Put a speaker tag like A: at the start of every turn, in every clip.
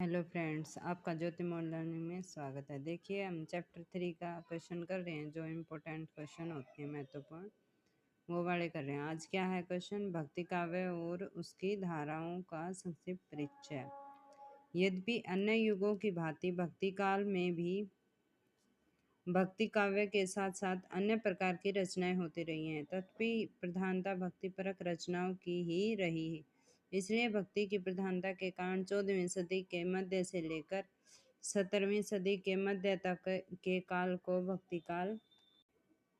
A: Hello friends, आपका ज्योति mode learning में स्वागत है। देखिए, हम चैप्टर 3 का क्वेश्चन कर रहे हैं। जो इम्पोर्टेंट क्वेश्चन होते हैं, महत्वपूर्ण, वो वाले कर रहे हैं। आज क्या है क्वेश्चन? भक्ति काव्य और उसकी धाराओं का संक्षिप्त परिचय। यद्यपि अन्य युगों की भांति भक्ति काल में भी भक्ति काव्य के साथ साथ अन्य प्रकार की रचनाएं होती रही हैं, तथापि प्रधानता भक्तिपरक रचनाओं की ही रही है। इसलिए भक्ति की प्रधानता के कारण 14वीं सदी के मध्य से लेकर 17वीं सदी के मध्य तक के काल को भक्ति काल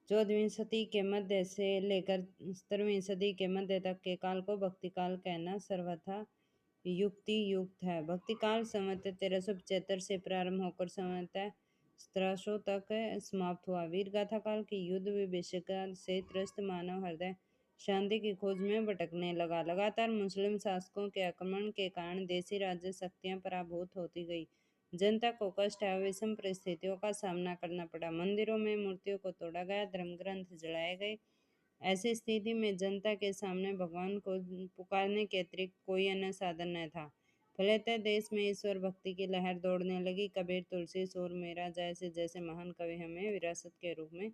A: 14वीं सदी के मध्य से लेकर 17वीं सदी के मध्य तक के काल को भक्ति काल कहना सर्वथा युक्ति युक्त है। भक्ति काल संवत 1375 से प्रारंभ होकर संवत 1700 तक समाप्त हुआ। वीर गाथा काल की युद्ध विभीषिका से त्रस्त मानव हृदय शांति की खोज में भटकने लगा। लगातार मुस्लिम शासकों के आक्रमण के कारण देशी राज्य शक्तियां पराभूत होती गई। जनता को कष्ट और विषम परिस्थितियों का सामना करना पड़ा। मंदिरों में मूर्तियों को तोड़ा गया, धर्म ग्रंथ जलाए गए। ऐसी स्थिति में जनता के सामने भगवान को पुकारने के अतिरिक्त कोई अन्य साधन न था। फलतः देश में ईश्वर भक्ति की लहर दौड़ने लगी। कबीर, तुलसी, सूर, मीरा जैसे जैसे महान कवि हमें विरासत के रूप में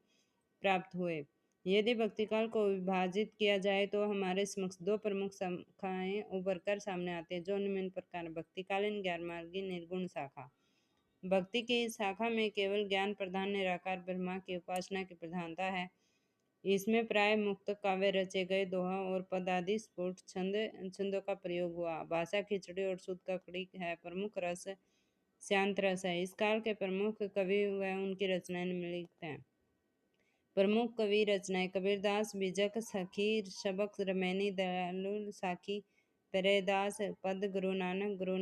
A: प्राप्त हुए। यदि भक्ति काल को विभाजित किया जाए तो हमारे समक्ष दो प्रमुख शाखाएं उभर कर सामने आती हैं, जो निम्न प्रकार: भक्तिकालीन ज्ञानमार्गी निर्गुण शाखा। भक्ति की इस शाखा में केवल ज्ञान प्रधान निराकार ब्रह्मा की उपासना की प्रधानता है। इसमें प्राय मुक्त काव्य रचे गए, दोहा और पद आदि स्फुट छंदों का प्रयोग हुआ। भाषा खिचड़ी और शुद्ध ककड़ी है। प्रमुख रस शांत रस है। इस काल के प्रमुख कवि व उनकी रचनाएं निम्नलिखित हैं। प्रमुख कवि रचनाएं: कबीरदास बीजक, सखी, शबक, रमैनी, दयालु साखी, पेरेदास, पद, गुरु नानक, गुरु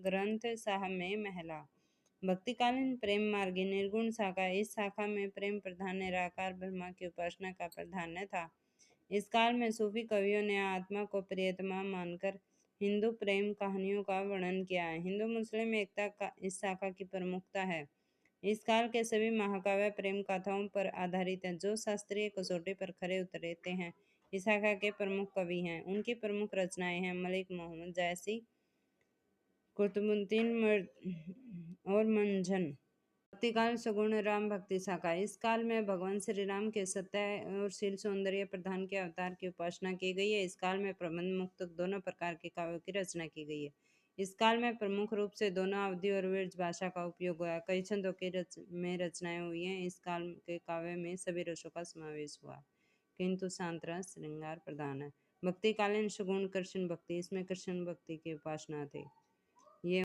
A: ग्रंथ साहब में महला। भक्तिकालीन प्रेम मार्गी निर्गुण शाखा। इस शाखा में प्रेम प्रधान निराकार ब्रह्मा की उपासना का प्राधान्य था। इस काल में सूफी कवियों ने आत्मा को प्रियतमा मानकर हिंदू प्रेम कहानियों का वर्णन किया है। हिंदू मुस्लिम एकता का इस शाखा की प्रमुखता है। इस काल के सभी महाकाव्य प्रेम कथाओं पर आधारित हैं, जो शास्त्रीय कसौटी पर खरे उतरते हैं। इस शाखा के प्रमुख कवि हैं। उनकी प्रमुख रचनाएं हैं: मलिक मोहम्मद जैसी, कुतुबुद्दीन और मंझन। भक्तिकाल सगुण राम भक्ति शाखा। इस काल में भगवान श्री राम के सत्य और शील सौंदर्य प्रधान के अवतार की उपासना की गई है। इस काल में प्रबंध मुक्तक दोनों प्रकार के काव्यों की रचना की गई है। इस काल में प्रमुख रूप से दोनों अवधी और वृज भाषा का उपयोग हुआ। कई छंदों की में रचनाएं हुई हैं। इस काल के काव्य में सभी रसों का समावेश हुआ, किंतु शांत रस श्रृंगार प्रधान है। भक्तिकालीन सगुण कृष्ण भक्ति। इसमें कृष्ण भक्ति की उपासना थी।